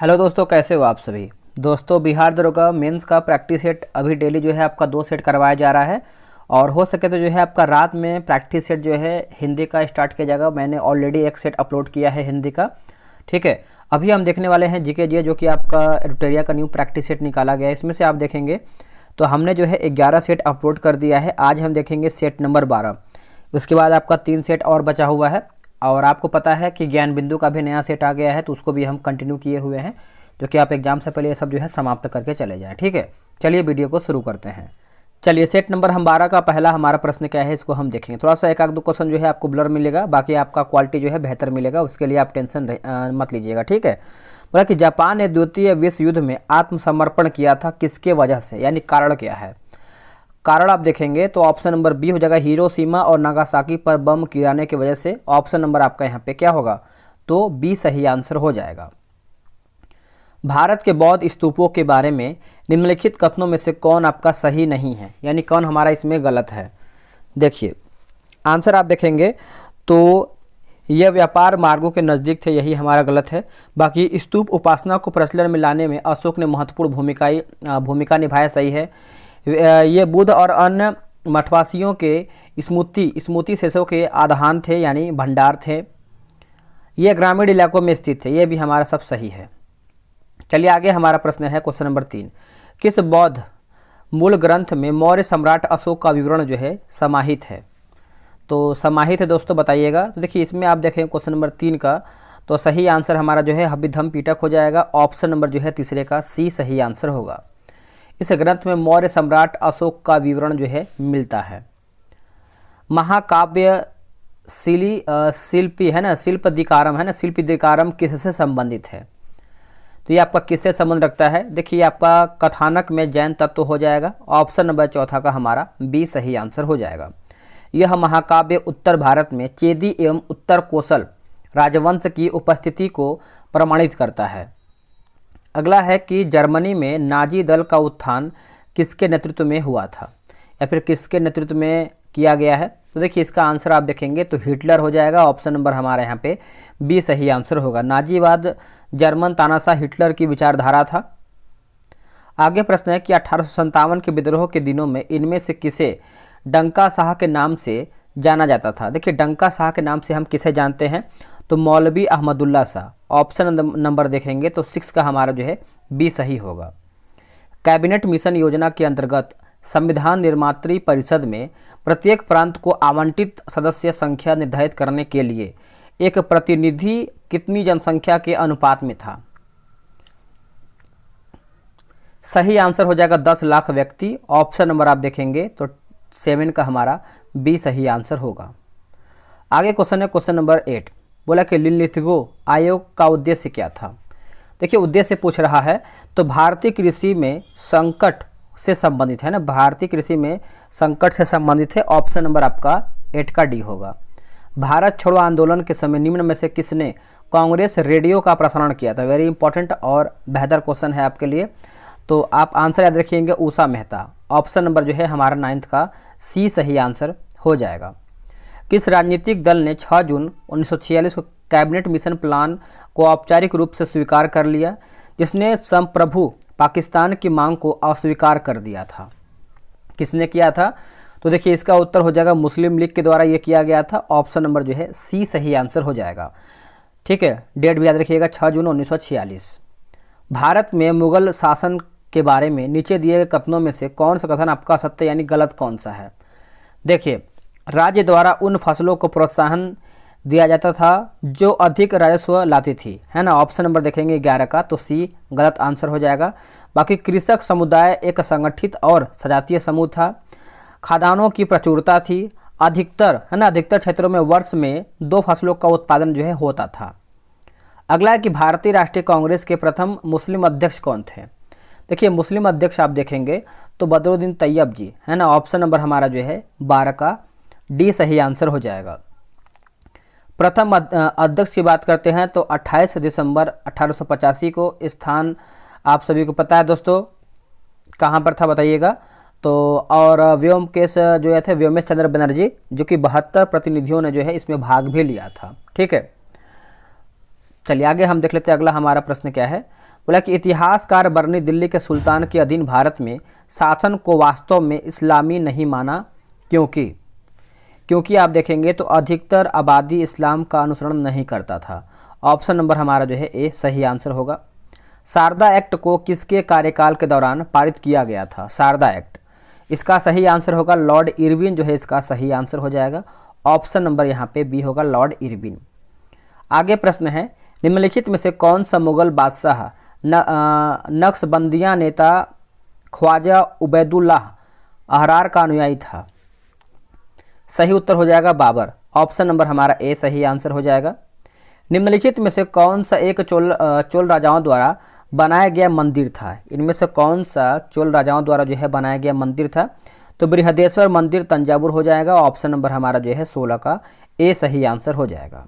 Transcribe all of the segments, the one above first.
Hello दोस्तों, कैसे हो आप सभी। दोस्तों, बिहार दरोगा मेंस का प्रैक्टिस सेट अभी डेली जो है आपका 2 सेट करवाया जा रहा है और हो सके तो जो है आपका रात में प्रैक्टिस सेट जो है हिंदी का स्टार्ट किया जाएगा। मैंने ऑलरेडी एक सेट अपलोड किया है हिंदी का, ठीक है। अभी हम देखने वाले हैं जीके जी जो कि आपका एडुटेरिया का न्यू प्रैक्टिस सेट निकाला गया है। इसमें से आप देखेंगे तो हमने जो है 11 सेट अपलोड कर दिया है। आज हम देखेंगे सेट नंबर 12। उसके बाद आपका 3 सेट और बचा हुआ है और आपको पता है कि ज्ञान बिंदु का भी नया सेट आ गया है, तो उसको भी हम कंटिन्यू किए हुए हैं, जो कि आप एग्जाम से पहले ये सब जो है समाप्त करके चले जाएं, ठीक है। चलिए वीडियो को शुरू करते हैं। चलिए सेट नंबर हम 12 का पहला हमारा प्रश्न क्या है इसको हम देखेंगे। थोड़ा सा एक आध दो क्वेश्चन जो है आपको ब्लर मिलेगा, बाकी आपका क्वालिटी जो है बेहतर मिलेगा, उसके लिए आप टेंशन मत लीजिएगा, ठीक है। बोला कि जापान ने द्वितीय विश्व युद्ध में आत्मसमर्पण किया था, किसके वजह से, यानी कारण क्या है। कारण आप देखेंगे तो ऑप्शन नंबर बी हो जाएगा, हिरोशिमा और नागासाकी पर बम गिराने की वजह से। ऑप्शन नंबर आपका यहाँ पे क्या होगा, तो बी सही आंसर हो जाएगा। भारत के बौद्ध स्तूपों के बारे में निम्नलिखित कथनों में से कौन आपका सही नहीं है, यानी कौन हमारा इसमें गलत है। देखिए आंसर आप देखेंगे तो यह व्यापार मार्गों के नज़दीक थे, यही हमारा गलत है। बाकी स्तूप उपासना को प्रचलन में लाने में अशोक ने महत्वपूर्ण भूमिका निभाया, सही है। ये बुद्ध और अन्य मठवासियों के स्मृति शेषों के आधान थे, यानी भंडार थे। ये ग्रामीण इलाकों में स्थित थे, ये भी हमारा सब सही है। चलिए आगे हमारा प्रश्न है क्वेश्चन नंबर 3। किस बौद्ध मूल ग्रंथ में मौर्य सम्राट अशोक का विवरण जो है समाहित है। तो समाहित है दोस्तों, बताइएगा। तो देखिए इसमें आप देखें क्वेश्चन नंबर 3 का, तो सही आंसर हमारा जो है अभिधम्म पिटक हो जाएगा। ऑप्शन नंबर जो है तीसरे का सी सही आंसर होगा। इस ग्रंथ में मौर्य सम्राट अशोक का विवरण जो है मिलता है। महाकाव्य शिल्पी है ना, शिल्पदिकारम है ना, शिल्पदिकारम किससे संबंधित है। तो ये आपका किससे संबंध रखता है। देखिए आपका कथानक में जैन तत्व हो जाएगा। ऑप्शन नंबर चौथा का हमारा बी सही आंसर हो जाएगा। यह महाकाव्य उत्तर भारत में चेदी एवं उत्तर कोसल राजवंश की उपस्थिति को प्रमाणित करता है। अगला है कि जर्मनी में नाजी दल का उत्थान किसके नेतृत्व में हुआ था, या फिर किसके नेतृत्व में किया गया है। तो देखिए इसका आंसर आप देखेंगे तो हिटलर हो जाएगा। ऑप्शन नंबर हमारे यहाँ पे बी सही आंसर होगा। नाजीवाद जर्मन तानाशाह हिटलर की विचारधारा था। आगे प्रश्न है कि 1857 के विद्रोह के दिनों में इनमें से किसे डंका शाह के नाम से जाना जाता था। देखिए डंका शाह के नाम से हम किसे जानते हैं, तो मौलवी अहमदुल्ला शाह। ऑप्शन नंबर देखेंगे तो 6 का हमारा जो है बी सही होगा। कैबिनेट मिशन योजना के अंतर्गत संविधान निर्मात्री परिषद में प्रत्येक प्रांत को आवंटित सदस्य संख्या निर्धारित करने के लिए एक प्रतिनिधि कितनी जनसंख्या के अनुपात में था। सही आंसर हो जाएगा 10 लाख व्यक्ति। ऑप्शन नंबर आप देखेंगे तो 7 का हमारा बी सही आंसर होगा। आगे क्वेश्चन है क्वेश्चन नंबर 8। बोला कि लिनलिथगो आयोग का उद्देश्य क्या था। देखिए उद्देश्य पूछ रहा है तो भारतीय कृषि में संकट से संबंधित है ना, भारतीय कृषि में संकट से संबंधित है। ऑप्शन नंबर आपका 8 का डी होगा। भारत छोड़ो आंदोलन के समय निम्न में से किसने कांग्रेस रेडियो का प्रसारण किया था। वेरी इंपॉर्टेंट और बेहतर क्वेश्चन है आपके लिए, तो आप आंसर याद रखिएगा उषा मेहता। ऑप्शन नंबर जो है हमारा 9 का सी सही आंसर हो जाएगा। किस राजनीतिक दल ने 6 जून 1946 को कैबिनेट मिशन प्लान को औपचारिक रूप से स्वीकार कर लिया, जिसने संप्रभु पाकिस्तान की मांग को अस्वीकार कर दिया था। किसने किया था, तो देखिए इसका उत्तर हो जाएगा मुस्लिम लीग के द्वारा ये किया गया था। ऑप्शन नंबर जो है सी सही आंसर हो जाएगा, ठीक है। डेट भी याद रखिएगा 6 जून 1946। भारत में मुगल शासन के बारे में नीचे दिए गए कथनों में से कौन सा कथन आपका सत्य यानी गलत कौन सा है। देखिए राज्य द्वारा उन फसलों को प्रोत्साहन दिया जाता था जो अधिक राजस्व लाती थी, है ना। ऑप्शन नंबर देखेंगे 11 का, तो सी गलत आंसर हो जाएगा। बाकी कृषक समुदाय एक संगठित और सजातीय समूह था। खाद्यान्नों की प्रचुरता थी। अधिकतर है ना, अधिकतर क्षेत्रों में वर्ष में 2 फसलों का उत्पादन जो है होता था। अगला है कि भारतीय राष्ट्रीय कांग्रेस के प्रथम मुस्लिम अध्यक्ष कौन थे। देखिए मुस्लिम अध्यक्ष आप देखेंगे तो बदरुद्दीन तैयब जी, है ना। ऑप्शन नंबर हमारा जो है 12 का डी सही आंसर हो जाएगा। प्रथम अध्यक्ष की बात करते हैं तो 28 दिसंबर 1885 को स्थान आप सभी को पता है दोस्तों, कहाँ पर था बताइएगा। तो और व्योमकेश जो है थे व्योमेश चंद्र बनर्जी, जो कि 72 प्रतिनिधियों ने जो है इसमें भाग भी लिया था, ठीक है। चलिए आगे हम देख लेते हैं, अगला हमारा प्रश्न क्या है। बोला कि इतिहासकार बरनी दिल्ली के सुल्तान के अधीन भारत में शासन को वास्तव में इस्लामी नहीं माना, क्योंकि आप देखेंगे तो अधिकतर आबादी इस्लाम का अनुसरण नहीं करता था। ऑप्शन नंबर हमारा जो है ए सही आंसर होगा। शारदा एक्ट को किसके कार्यकाल के दौरान पारित किया गया था? शारदा एक्ट, इसका सही आंसर होगा लॉर्ड इरविन जो है इसका सही आंसर हो जाएगा। ऑप्शन नंबर यहाँ पे बी होगा लॉर्ड इरविन। आगे प्रश्न है, निम्नलिखित में से कौन सा मुगल बादशाह नक्शबंदियाँ नेता ख्वाजा उबैदुल्लाह अहरार का अनुयायी था? सही उत्तर हो जाएगा बाबर। ऑप्शन नंबर हमारा ए सही आंसर हो जाएगा। निम्नलिखित में से कौन सा एक चोल राजाओं द्वारा बनाया गया मंदिर था? इनमें से कौन सा चोल राजाओं द्वारा जो है बनाया गया मंदिर था? तो बृहदेश्वर मंदिर तंजावुर हो जाएगा। ऑप्शन नंबर हमारा जो है 16 का ए सही आंसर हो जाएगा।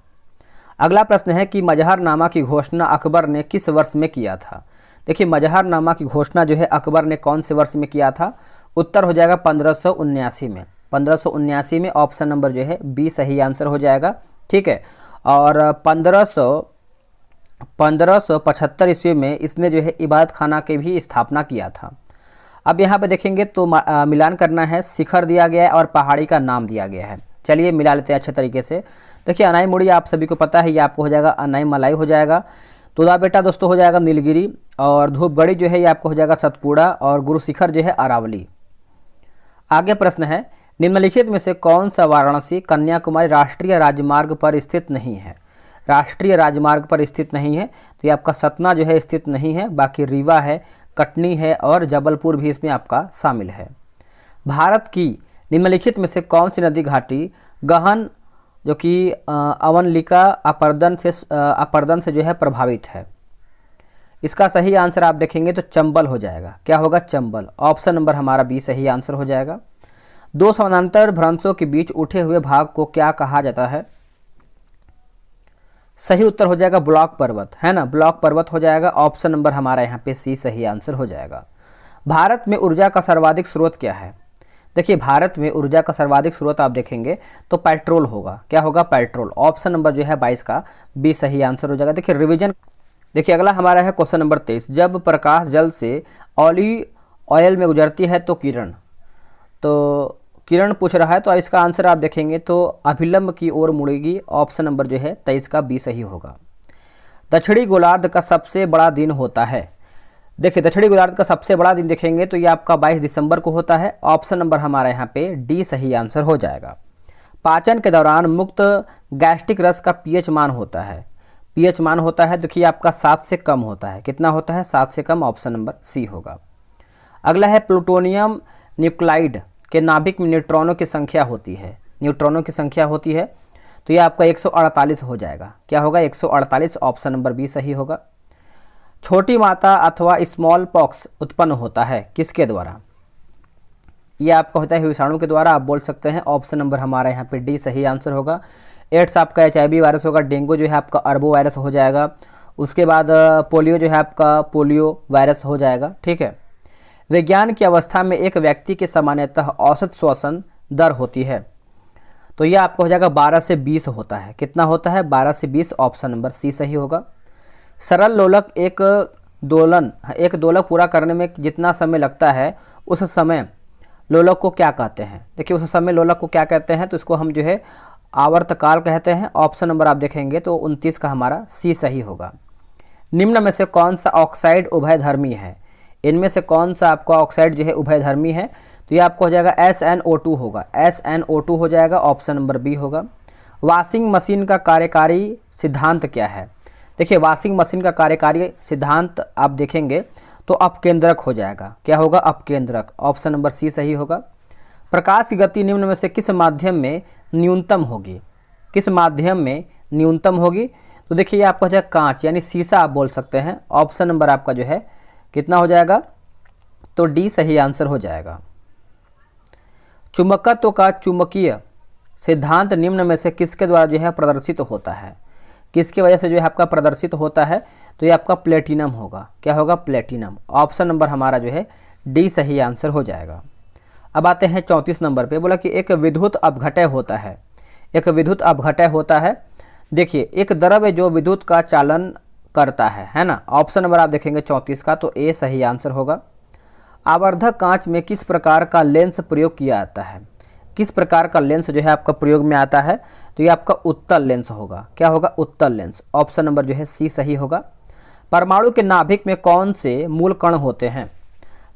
अगला प्रश्न है कि मजहरनामा की घोषणा अकबर ने किस वर्ष में किया था? देखिए मजहरनामा की घोषणा जो है अकबर ने कौन से वर्ष में किया था? उत्तर हो जाएगा 1579 में। 1579 में ऑप्शन नंबर जो है बी सही आंसर हो जाएगा। ठीक है, और 1575 ईस्वी में इसने जो है इबादत खाना की भी स्थापना किया था। अब यहाँ पे देखेंगे तो मिलान करना है, शिखर दिया गया है और पहाड़ी का नाम दिया गया है। चलिए मिला लेते हैं अच्छे तरीके से। देखिए अनाई मुड़ी आप सभी को पता है, ये आपको हो जाएगा अनाई मलाई हो जाएगा। तुदा बेटा दोस्तों हो जाएगा नीलगिरी, और धूपगढ़ी जो है ये आपको हो जाएगा सतपुड़ा, और गुरु शिखर जो है अरावली। आगे प्रश्न है, निम्नलिखित में से कौन सा वाराणसी कन्याकुमारी राष्ट्रीय राजमार्ग पर स्थित नहीं है? राष्ट्रीय राजमार्ग पर स्थित नहीं है तो ये आपका सतना जो है स्थित नहीं है, बाकी रीवा है, कटनी है और जबलपुर भी इसमें आपका शामिल है। भारत की निम्नलिखित में से कौन सी नदी घाटी गहन जो कि अवनलिका अपर्दन से जो है प्रभावित है? इसका सही आंसर आप देखेंगे तो चंबल हो जाएगा। क्या होगा? चंबल। ऑप्शन नंबर हमारा बी सही आंसर हो जाएगा। दो समानांतर भ्रंशों के बीच उठे हुए भाग को क्या कहा जाता है? सही उत्तर हो जाएगा ब्लॉक पर्वत, है ना, ब्लॉक पर्वत हो जाएगा। ऑप्शन नंबर हमारा यहाँ पे सी सही आंसर हो जाएगा। भारत में ऊर्जा का सर्वाधिक स्रोत क्या है? देखिए भारत में ऊर्जा का सर्वाधिक स्रोत आप देखेंगे तो पेट्रोल होगा। क्या होगा? पेट्रोल। ऑप्शन नंबर जो है 22 का बी सही आंसर हो जाएगा। देखिए रिवीजन, देखिए अगला हमारा है क्वेश्चन नंबर 23, जब प्रकाश जल से ऑलिव ऑयल में गुजरती है तो किरण पूछ रहा है, तो इसका आंसर आप देखेंगे तो अभिलंब की ओर मुड़ेगी। ऑप्शन नंबर जो है 23 का बी सही होगा। दक्षिणी गोलार्ध का सबसे बड़ा दिन होता है? देखिए दक्षिणी गोलार्ध का सबसे बड़ा दिन देखेंगे तो ये आपका 22 दिसंबर को होता है। ऑप्शन नंबर हमारा यहाँ पे डी सही आंसर हो जाएगा। पाचन के दौरान मुक्त गैस्ट्रिक रस का पीएच मान होता है? पीएच मान होता है देखिए आपका 7 से कम होता है। कितना होता है? 7 से कम। ऑप्शन नंबर सी होगा। अगला है प्लूटोनियम न्यूक्लाइड के नाभिक में न्यूट्रॉनों की संख्या होती है? न्यूट्रॉनों की संख्या होती है तो ये आपका 148 हो जाएगा। क्या होगा? 148। ऑप्शन नंबर बी सही होगा। छोटी माता अथवा स्मॉल पॉक्स उत्पन्न होता है किसके द्वारा? ये आपका होता है विषाणु के द्वारा, आप बोल सकते हैं। ऑप्शन नंबर हमारा यहाँ पे डी सही आंसर होगा। एड्स आपका HIV वायरस होगा। डेंगू जो है आपका अर्बो वायरस हो जाएगा। उसके बाद पोलियो जो है आपका पोलियो वायरस हो जाएगा। ठीक है, विज्ञान की अवस्था में एक व्यक्ति के सामान्यतः औसत श्वसन दर होती है तो यह आपका हो जाएगा 12 से 20 होता है। कितना होता है? 12 से 20। ऑप्शन नंबर सी सही होगा। सरल लोलक एक दोलक पूरा करने में जितना समय लगता है उस समय लोलक को क्या कहते हैं? देखिए उस समय लोलक को क्या कहते हैं तो इसको हम जो है आवर्तकाल कहते हैं। ऑप्शन नंबर आप देखेंगे तो 29 का हमारा सी सही होगा। निम्न में से कौन सा ऑक्साइड उभयधर्मी है? इनमें से कौन सा आपका ऑक्साइड जो है उभयधर्मी है? तो ये आपको हो जाएगा SnO2 होगा। SnO2 हो जाएगा। ऑप्शन नंबर बी होगा। वॉशिंग मशीन का कार्यकारी सिद्धांत क्या है? देखिए वॉशिंग मशीन का कार्यकारी सिद्धांत आप देखेंगे तो अपकेंद्रक हो जाएगा। क्या होगा? अपकेंद्रक। ऑप्शन नंबर सी सही होगा। प्रकाश की गति निम्न में से किस माध्यम में न्यूनतम होगी? किस माध्यम में न्यूनतम होगी? तो देखिए आपका हो जाएगा कांच यानी शीशा आप बोल सकते हैं। ऑप्शन नंबर आपका जो है कितना हो जाएगा? तो डी सही आंसर हो जाएगा। चुंबकत्व का चुंबकीय सिद्धांत निम्न में से किसके द्वारा जो है प्रदर्शित होता है? किसकी वजह से जो है आपका प्रदर्शित होता है? तो ये आपका प्लेटिनम होगा। क्या होगा? प्लेटिनम। ऑप्शन नंबर हमारा जो है डी सही आंसर हो जाएगा। अब आते हैं 34 नंबर पे। बोला कि एक विद्युत अपघटय होता है। एक विद्युत अपघटय होता है देखिए एक द्रव्य जो विद्युत का चालन करता है ना। ऑप्शन नंबर आप देखेंगे 34 का, तो ए सही आंसर होगा। आवर्धक कांच में किस प्रकार का लेंस प्रयोग किया जाता है? किस प्रकार का लेंस जो है आपका प्रयोग में आता है? तो ये आपका उत्तल लेंस होगा। क्या होगा? उत्तल लेंस। ऑप्शन नंबर जो है सी सही होगा। परमाणु के नाभिक में कौन से मूल कण होते हैं?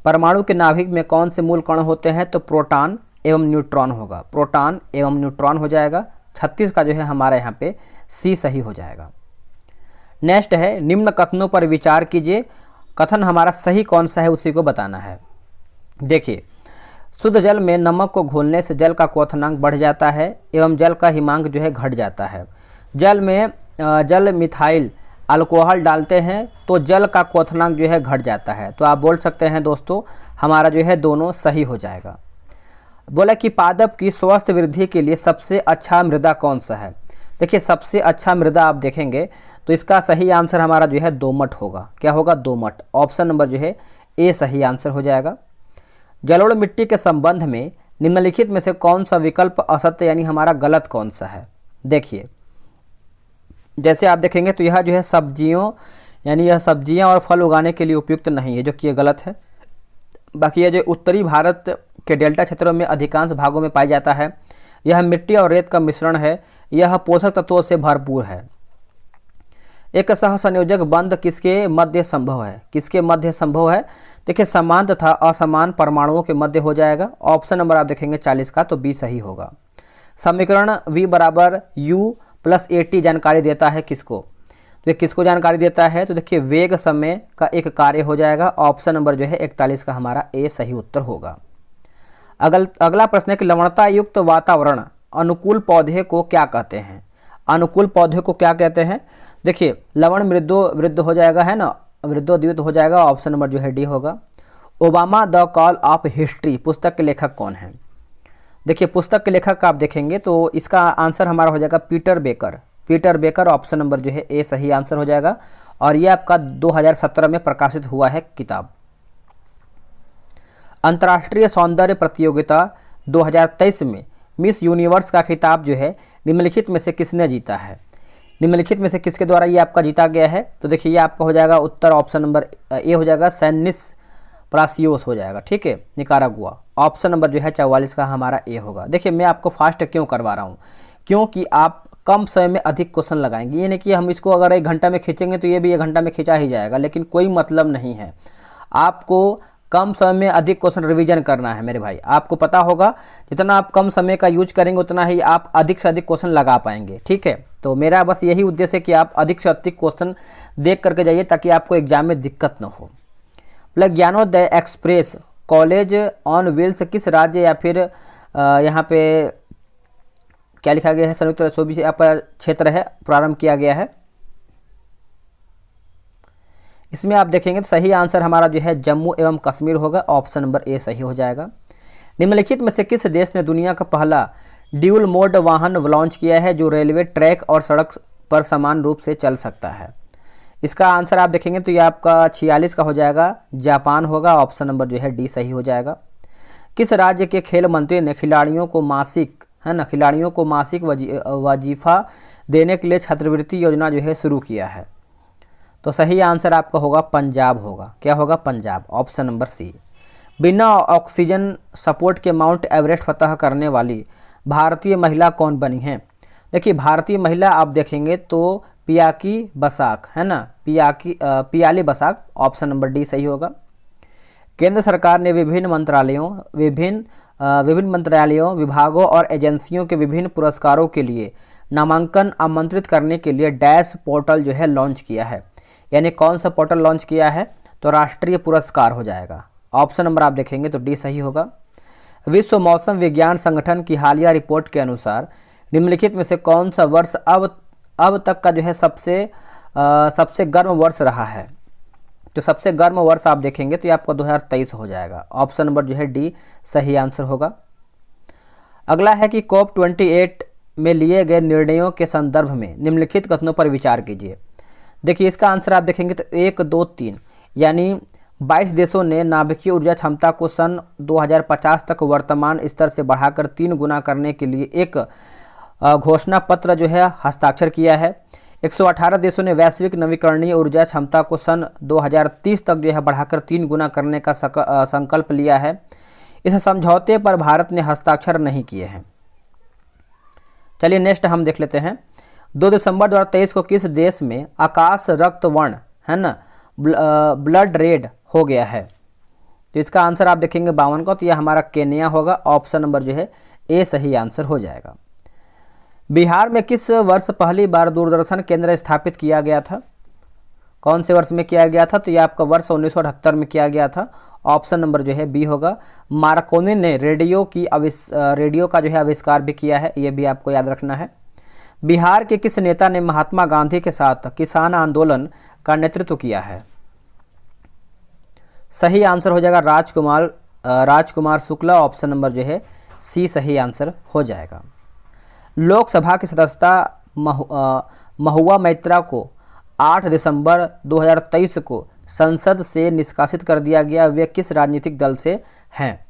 परमाणु के नाभिक में कौन से मूल कण होते हैं? तो प्रोटॉन एवं न्यूट्रॉन होगा। प्रोटॉन एवं न्यूट्रॉन हो जाएगा। 36 का जो है हमारा यहाँ पे सी सही हो जाएगा। नेक्स्ट है निम्न कथनों पर विचार कीजिए, कथन हमारा सही कौन सा है उसी को बताना है। देखिए शुद्ध जल में नमक को घोलने से जल का क्वथनांक बढ़ जाता है एवं जल का हिमांक जो है घट जाता है। जल में जल मिथाइल अल्कोहल डालते हैं तो जल का क्वथनांक जो है घट जाता है। तो आप बोल सकते हैं दोस्तों हमारा जो है दोनों सही हो जाएगा। बोला कि पादप की स्वस्थ वृद्धि के लिए सबसे अच्छा मृदा कौन सा है? देखिए सबसे अच्छा मृदा आप देखेंगे तो इसका सही आंसर हमारा जो है दोमट होगा। क्या होगा? दोमट। ऑप्शन नंबर जो है ए सही आंसर हो जाएगा। जलोढ़ मिट्टी के संबंध में निम्नलिखित में से कौन सा विकल्प असत्य यानी हमारा गलत कौन सा है? देखिए जैसे आप देखेंगे तो यह जो है सब्जियों यानी यह सब्जियां और फल उगाने के लिए उपयुक्त नहीं है, जो कि ये गलत है। बाकी यह जो उत्तरी भारत के डेल्टा क्षेत्रों में अधिकांश भागों में पाया जाता है, यह मिट्टी और रेत का मिश्रण है, यह पोषक तत्वों से भरपूर है। एक सहसंयोजक बंध किसके मध्य संभव है? किसके मध्य संभव है? देखिए समान तथा असमान परमाणुओं के मध्य हो जाएगा। ऑप्शन नंबर आप देखेंगे 40 का, तो बी सही होगा। समीकरण v बराबर u प्लस at जानकारी देता है किसको? तो ये किसको जानकारी देता है? तो देखिए वेग समय का एक कार्य हो जाएगा। ऑप्शन नंबर जो है 41 का हमारा ए सही उत्तर होगा। अगला प्रश्न है कि लवणता युक्त वातावरण अनुकूल पौधे को क्या कहते हैं? अनुकूल पौधे को क्या कहते हैं? देखिए लवण वृद्ध हो जाएगा, है ना, वृद्धोद्युत हो जाएगा। ऑप्शन नंबर जो है डी होगा। Obama the call of history पुस्तक के लेखक कौन है? देखिए पुस्तक के लेखक आप देखेंगे तो इसका आंसर हमारा हो जाएगा Peter baker. Peter baker. Option number जो है ए सही आंसर हो जाएगा और यह आपका 2017 में प्रकाशित हुआ है किताब। अंतर्राष्ट्रीय सौंदर्य प्रतियोगिता 2023 में मिस यूनिवर्स का खिताब जो है निम्नलिखित में से किसने जीता है? निम्नलिखित में से किसके द्वारा ये आपका जीता गया है? तो देखिए ये आपका हो जाएगा उत्तर ऑप्शन नंबर ए हो जाएगा, सैनिस प्रासियोस हो जाएगा। ठीक है, निकारागुआ। ऑप्शन नंबर जो है 44 का हमारा ए होगा। देखिए मैं आपको फास्ट क्यों करवा रहा हूँ? क्योंकि आप कम समय में अधिक क्वेश्चन लगाएंगे। ये नहीं कि हम इसको अगर 1 घंटा में खींचेंगे तो ये भी 1 घंटा में खींचा ही जाएगा, लेकिन कोई मतलब नहीं है। आपको कम समय में अधिक क्वेश्चन रिवीजन करना है मेरे भाई। आपको पता होगा जितना आप कम समय का यूज करेंगे उतना ही आप अधिक से अधिक क्वेश्चन लगा पाएंगे। ठीक है, तो मेरा बस यही उद्देश्य है कि आप अधिक से अधिक क्वेश्चन देख करके जाइए ताकि आपको एग्जाम में दिक्कत न हो। Gyanodaya Express college on wheels किस राज्य या फिर यहाँ पे क्या लिखा गया है? संयुक्त सोवियत से आपका क्षेत्र है, प्रारंभ किया गया है। इसमें आप देखेंगे तो सही आंसर हमारा जो है जम्मू एवं कश्मीर होगा। ऑप्शन नंबर ए सही हो जाएगा। निम्नलिखित में से किस देश ने दुनिया का पहला ड्यूल मोड वाहन लॉन्च किया है जो रेलवे ट्रैक और सड़क पर समान रूप से चल सकता है? इसका आंसर आप देखेंगे तो ये आपका 46 का हो जाएगा, जापान होगा। ऑप्शन नंबर जो है डी सही हो जाएगा। किस राज्य के खेल मंत्री ने खिलाड़ियों को मासिक, है ना, खिलाड़ियों को मासिक वजीफा देने के लिए छात्रवृत्ति योजना जो है शुरू किया है? तो सही आंसर आपका होगा पंजाब होगा। क्या होगा? पंजाब। Option number C. बिना ऑक्सीजन सपोर्ट के माउंट एवरेस्ट फतह करने वाली भारतीय महिला कौन बनी है? देखिए भारतीय महिला आप देखेंगे तो पियाकी बसाक, है ना, Piyali Basak. Option number D सही होगा। केंद्र सरकार ने विभिन्न मंत्रालयों, विभागों और एजेंसियों के विभिन्न पुरस्कारों के लिए नामांकन आमंत्रित करने के लिए डैश पोर्टल जो है लॉन्च किया है। यानी कौन सा पोर्टल लॉन्च किया है? तो राष्ट्रीय पुरस्कार हो जाएगा। ऑप्शन नंबर आप देखेंगे तो डी सही होगा। विश्व मौसम विज्ञान संगठन की हालिया रिपोर्ट के अनुसार निम्नलिखित में से कौन सा वर्ष अब तक का जो है सबसे गर्म वर्ष रहा है? तो सबसे गर्म वर्ष आप देखेंगे तो ये आपका 2023 हो जाएगा। ऑप्शन नंबर जो है डी सही आंसर होगा। अगला है कि COP28 में लिए गए निर्णयों के संदर्भ में निम्नलिखित कथनों पर विचार कीजिए। देखिए इसका आंसर आप देखेंगे तो 1, 2, 3 यानी 22 देशों ने नाभिकीय ऊर्जा क्षमता को सन 2050 तक वर्तमान स्तर से बढ़ाकर 3 गुना करने के लिए एक घोषणा पत्र जो है हस्ताक्षर किया है। 118 देशों ने वैश्विक नवीकरणीय ऊर्जा क्षमता को सन 2030 तक जो है बढ़ाकर 3 गुना करने का संकल्प लिया है। इस समझौते पर भारत ने हस्ताक्षर नहीं किए हैं। चलिए नेक्स्ट हम देख लेते हैं। 2 दिसंबर 2023 को किस देश में आकाश रक्त वर्ण है ना ब्लड रेड हो गया है? तो इसका आंसर आप देखेंगे 52 का, तो यह हमारा केन्या होगा। ऑप्शन नंबर जो है ए सही आंसर हो जाएगा। बिहार में किस वर्ष पहली बार दूरदर्शन केंद्र स्थापित किया गया था? कौन से वर्ष में किया गया था? तो यह आपका वर्ष 1978 में किया गया था। ऑप्शन नंबर जो है बी होगा। मार्कोनी ने रेडियो का जो है आविष्कार भी किया है, ये भी आपको याद रखना है। बिहार के किस नेता ने महात्मा गांधी के साथ किसान आंदोलन का नेतृत्व किया है? सही आंसर हो जाएगा राजकुमार शुक्ला। ऑप्शन नंबर जो है सी सही आंसर हो जाएगा। लोकसभा की सदस्यता महुआ मैत्रा को 8 दिसंबर 2023 को संसद से निष्कासित कर दिया गया। वे किस राजनीतिक दल से हैं?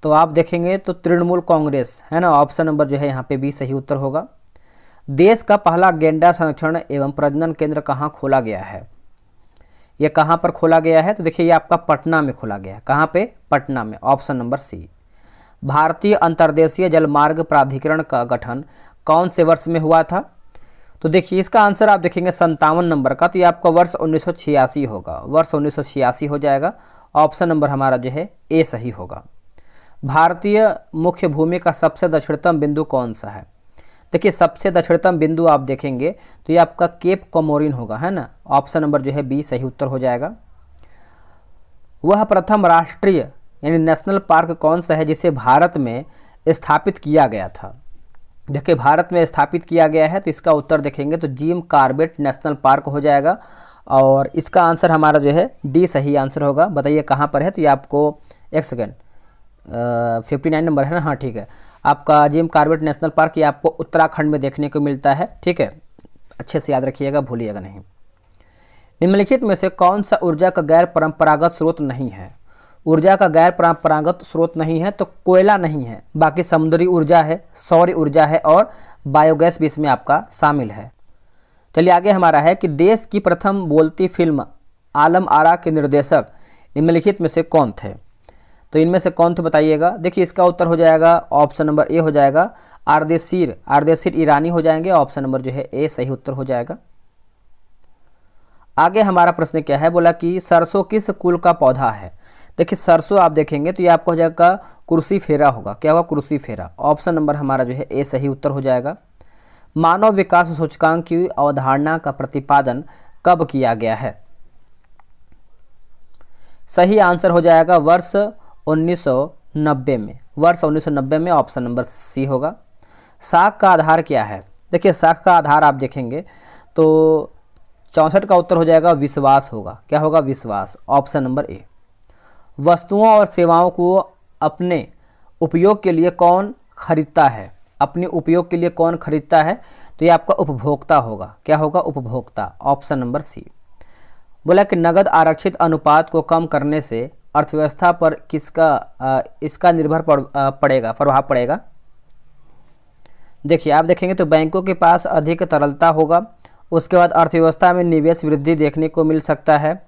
तो आप देखेंगे तो तृणमूल कांग्रेस है ना। ऑप्शन नंबर जो है यहाँ पे भी सही उत्तर होगा। देश का पहला गैंडा संरक्षण एवं प्रजनन केंद्र कहाँ खोला गया है? ये कहाँ पर खोला गया है? तो देखिए ये आपका पटना में खोला गया है। कहाँ पे? पटना में। Option number C. भारतीय अंतर्देशीय जलमार्ग प्राधिकरण का गठन कौन से वर्ष में हुआ था? तो देखिए इसका आंसर आप देखेंगे 57 नंबर का, तो ये आपका वर्ष 1986 होगा। वर्ष 1986 हो जाएगा। ऑप्शन नंबर हमारा जो है ए सही होगा। भारतीय मुख्य भूमि का सबसे दक्षिणतम बिंदु कौन सा है? देखिए सबसे दक्षिणतम बिंदु आप देखेंगे तो ये आपका केप कोमोरिन होगा, है ना। ऑप्शन नंबर जो है बी सही उत्तर हो जाएगा। वह प्रथम राष्ट्रीय यानी नेशनल पार्क कौन सा है जिसे भारत में स्थापित किया गया था? देखिए भारत में स्थापित किया गया है, तो इसका उत्तर देखेंगे तो जिम कॉर्बेट नेशनल पार्क हो जाएगा। और इसका आंसर हमारा जो है डी सही आंसर होगा। बताइए कहाँ पर है? तो ये आपको एक सेकेंड 59 नंबर है ना। हाँ ठीक है, आपका जिम कॉर्बेट नेशनल पार्क ये आपको उत्तराखंड में देखने को मिलता है। ठीक है, अच्छे से याद रखिएगा, भूलिएगा नहीं। निम्नलिखित में से कौन सा ऊर्जा का गैर परंपरागत स्रोत नहीं है? ऊर्जा का गैर परंपरागत स्रोत नहीं है तो कोयला नहीं है, बाकी समुद्री ऊर्जा है, सौर ऊर्जा है और बायोगैस भी इसमें आपका शामिल है। चलिए आगे हमारा है कि देश की प्रथम बोलती फिल्म आलम आरा के निर्देशक निम्नलिखित में से कौन थे? तो इनमें से कौन थे बताइएगा। देखिए इसका उत्तर हो जाएगा ऑप्शन नंबर ए हो जाएगा आरदेशीर ईरानी हो जाएंगे। ऑप्शन नंबर जो है ए सही उत्तर हो जाएगा। आगे हमारा प्रश्न क्या है, बोला कि सरसों किस कुल का पौधा है? देखिए सरसों आप देखेंगे तो ये आपको हो जाएगा कुर्सी फेरा होगा। क्या होगा? कुर्सी फेरा। ऑप्शन नंबर हमारा जो है ए सही उत्तर हो जाएगा। मानव विकास सूचकांक की अवधारणा का प्रतिपादन कब किया गया है? सही आंसर हो जाएगा वर्ष 1990 में। वर्ष 1990 में। ऑप्शन नंबर सी होगा। साख का आधार क्या है? देखिए साख का आधार आप देखेंगे तो 64 का उत्तर हो जाएगा विश्वास होगा। क्या होगा? विश्वास। Option number A. वस्तुओं और सेवाओं को अपने उपयोग के लिए कौन खरीदता है? अपने उपयोग के लिए कौन खरीदता है? तो ये आपका उपभोक्ता होगा। क्या होगा? उपभोक्ता। Option number C. बोला कि नगद आरक्षित अनुपात को कम करने से अर्थव्यवस्था पर इसका प्रभाव पड़ेगा। देखिए आप देखेंगे तो बैंकों के पास अधिक तरलता होगा। उसके बाद अर्थव्यवस्था में निवेश वृद्धि देखने को मिल सकता है।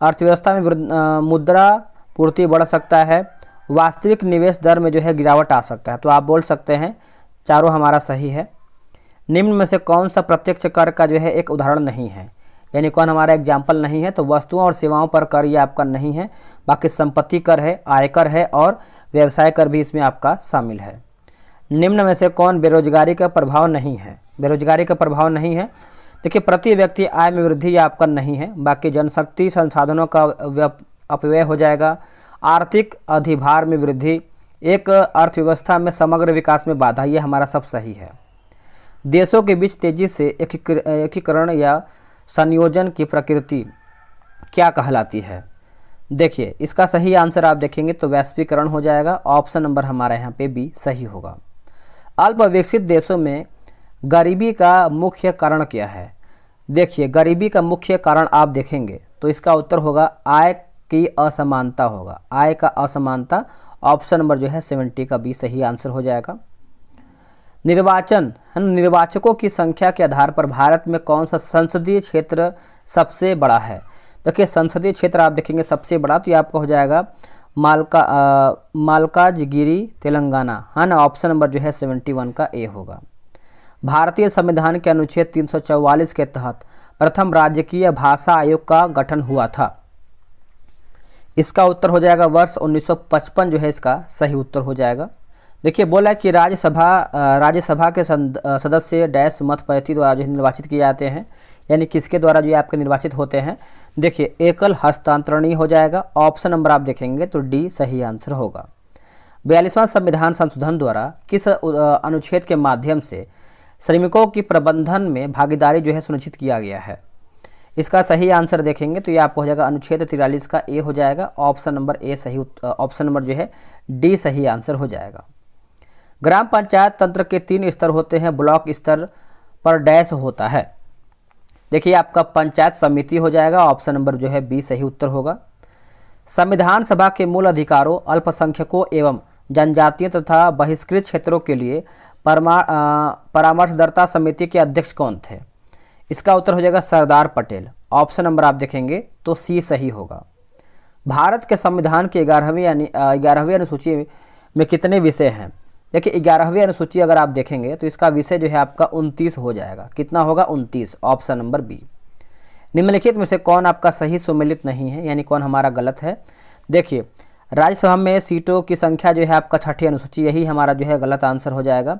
अर्थव्यवस्था में मुद्रा पूर्ति बढ़ सकता है। वास्तविक निवेश दर में जो है गिरावट आ सकता है। तो आप बोल सकते हैं चारों हमारा सही है। निम्न में से कौन सा प्रत्यक्ष कर का जो है एक उदाहरण नहीं है? यानी कौन हमारा एग्जाम्पल नहीं है? तो वस्तुओं और सेवाओं पर कर ये आपका नहीं है, बाकी संपत्ति कर है, आयकर है और व्यवसाय कर भी इसमें आपका शामिल है। निम्न में से कौन बेरोजगारी का प्रभाव नहीं है? बेरोजगारी का प्रभाव नहीं है। देखिए प्रति व्यक्ति आय में वृद्धि आपका नहीं है, बाकी जनशक्ति संसाधनों का अपव्यय हो जाएगा। आर्थिक अधिभार में वृद्धि, एक अर्थव्यवस्था में समग्र विकास में बाधा, ये हमारा सब सही है। देशों के बीच तेजी से एकीकरण या संयोजन की प्रकृति क्या कहलाती है? देखिए इसका सही आंसर आप देखेंगे तो वैश्वीकरण हो जाएगा। ऑप्शन नंबर हमारा यहाँ पे भी सही होगा। अल्प विकसित देशों में गरीबी का मुख्य कारण क्या है? देखिए गरीबी का मुख्य कारण आप देखेंगे तो इसका उत्तर होगा आय की असमानता होगा। आय का असमानता। ऑप्शन नंबर जो है 70 का भी सही आंसर हो जाएगा। निर्वाचन है ना, निर्वाचकों की संख्या के आधार पर भारत में कौन सा संसदीय क्षेत्र सबसे बड़ा है। देखिए संसदीय क्षेत्र आप देखेंगे सबसे बड़ा तो ये आपका हो जाएगा मालकाजगिरी तेलंगाना, है ना। ऑप्शन नंबर जो है 71 का ए होगा। भारतीय संविधान के अनुच्छेद 344 के तहत प्रथम राजकीय भाषा आयोग का गठन हुआ था। इसका उत्तर हो जाएगा वर्ष 1955 जो है इसका सही उत्तर हो जाएगा। देखिए बोला कि राज्यसभा के सदस्य डैश मत पैती द्वारा जो निर्वाचित किए जाते हैं, यानी किसके द्वारा जो आपके निर्वाचित होते हैं। देखिए एकल हस्तांतरणीय हो जाएगा। ऑप्शन नंबर आप देखेंगे तो डी सही आंसर होगा। 42वां संविधान संशोधन द्वारा किस अनुच्छेद के माध्यम से श्रमिकों की प्रबंधन में भागीदारी जो है सुनिश्चित किया गया है। इसका सही आंसर देखेंगे तो ये आपको हो जाएगा अनुच्छेद 43 का ए हो जाएगा। ऑप्शन नंबर ए सही, ऑप्शन नंबर जो है डी सही आंसर हो जाएगा। ग्राम पंचायत तंत्र के 3 स्तर होते हैं, ब्लॉक स्तर पर डैश होता है। देखिए आपका पंचायत समिति हो जाएगा। ऑप्शन नंबर जो है बी सही उत्तर होगा। संविधान सभा के मूल अधिकारों, अल्पसंख्यकों एवं जनजातियों तथा बहिष्कृत क्षेत्रों के लिए परामर्शदाता समिति के अध्यक्ष कौन थे। इसका उत्तर हो जाएगा सरदार पटेल। ऑप्शन नंबर आप देखेंगे तो सी सही होगा। भारत के संविधान के 11वीं अनुसूची में कितने विषय हैं। देखिए 11वीं अनुसूची अगर आप देखेंगे तो इसका विषय जो है आपका 29 हो जाएगा। कितना होगा 29। Option number B. निम्नलिखित में से कौन आपका सही सुमेलित नहीं है, यानी कौन हमारा गलत है। देखिए राज्यसभा में सीटों की संख्या जो है आपका 6ठी अनुसूची, यही हमारा जो है गलत आंसर हो जाएगा।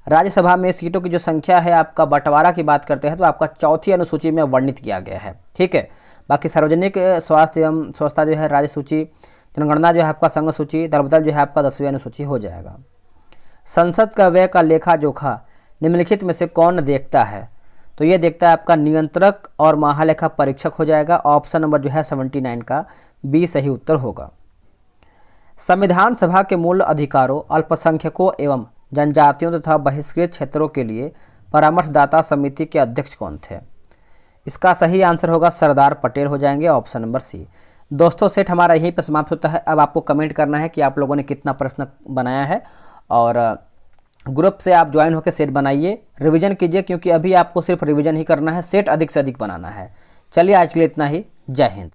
राज्यसभा में सीटों की जो संख्या है आपका बंटवारा की बात करते हैं तो आपका 4थी अनुसूची में वर्णित किया गया है, ठीक है। बाकी सार्वजनिक स्वास्थ्य एवं स्वच्छता जो है राज्य सूची, जनगणना जो है आपका संघ सूची, दलबदल जो है आपका 10वीं अनुसूची हो जाएगा। संसद का व्यय का लेखा जोखा निम्नलिखित में से कौन देखता है। तो ये देखता है आपका नियंत्रक और महालेखा परीक्षक हो जाएगा। ऑप्शन नंबर जो है 79 का बी सही उत्तर होगा। संविधान सभा के मूल अधिकारों, अल्पसंख्यकों एवं जनजातियों तथा बहिष्कृत क्षेत्रों के लिए परामर्शदाता समिति के अध्यक्ष कौन थे। इसका सही आंसर होगा सरदार पटेल हो जाएंगे। Option number C. दोस्तों सेट हमारा यहीं पर समाप्त होता है। अब आपको कमेंट करना है कि आप लोगों ने कितना प्रश्न बनाया है और ग्रुप से आप ज्वाइन होकर सेट बनाइए, रिवीजन कीजिए, क्योंकि अभी आपको सिर्फ रिवीजन ही करना है, सेट अधिक से अधिक बनाना है। चलिए आज के लिए इतना ही। जय हिंद।